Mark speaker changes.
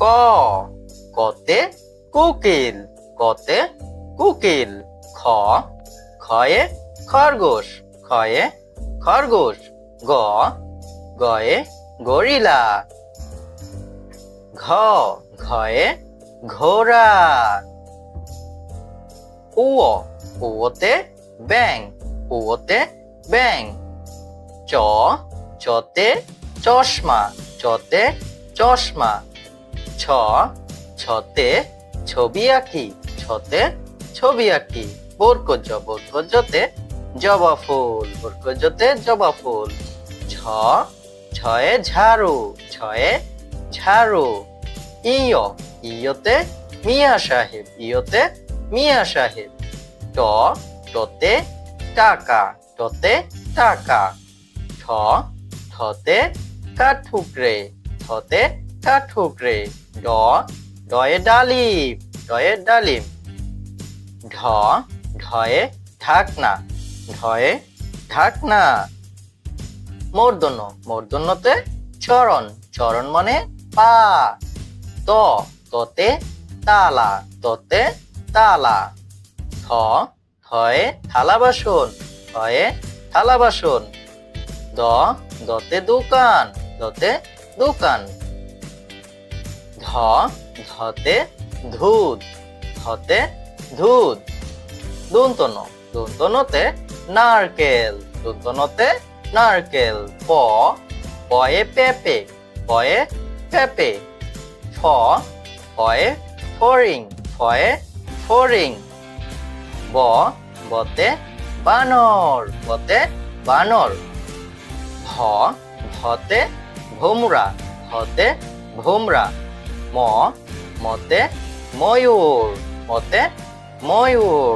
Speaker 1: ক কতে কোকিল, কতে কোকিল। খ খয়ে খরগোশ, খয়ে খরগোশ। গ গয়ে গরিলা। ঘ ঘয়ে ঘোড়া। উ উতে ব্যাং, উতে ব্যাং। চ চতে চশমা, চতে চশমা। ছ ছতে ছবি আঁকি, ছতে ছবি আঁকি। বরকজ বরকজতে জবা ফুল, বরকজতে জবা ফুল। ঝ ছয়ে ঝাড়ু, ছয়ে ঝাড়ু। ইয় ইয়তে মিয়া সাহেব, ইয়তে মিয়া সাহেব। ট টতে টাকা, টতে টাকা। ঠ ঠতে কাঠঠুকরে, ঠতে কাঠঠুকরে। ড ডয়ে ডালিম, ডয়ে ডালিম। ঢ ঢয়ে ঢাকনা, ঢয়ে ঢাকনা। মূর্ধন্য মূর্ধন্যতে চরণ, চরণ মানে পা। ত ততে তালা, ততে তালা। থ থয়ে থালা বাসন, থয়ে থালা বাসন। দ দতে দোকান, দতে দোকান। ধ ধতে ধুদ, ধতে ধুদ। দন্তন্য দন্তন্যতে নারকেল, দন্তন্যতে নারকেল। প পয়ে পেঁপে, পয়ে পেঁপে। ফ ফয়ে ফড়িং, ফয়ে ফড়িং। ব বতে বানর, বতে বানর। ভ ভতে ভোমরা, ভতে ভোমরা। ম মতে ময়ূর, মতে ময়ূর।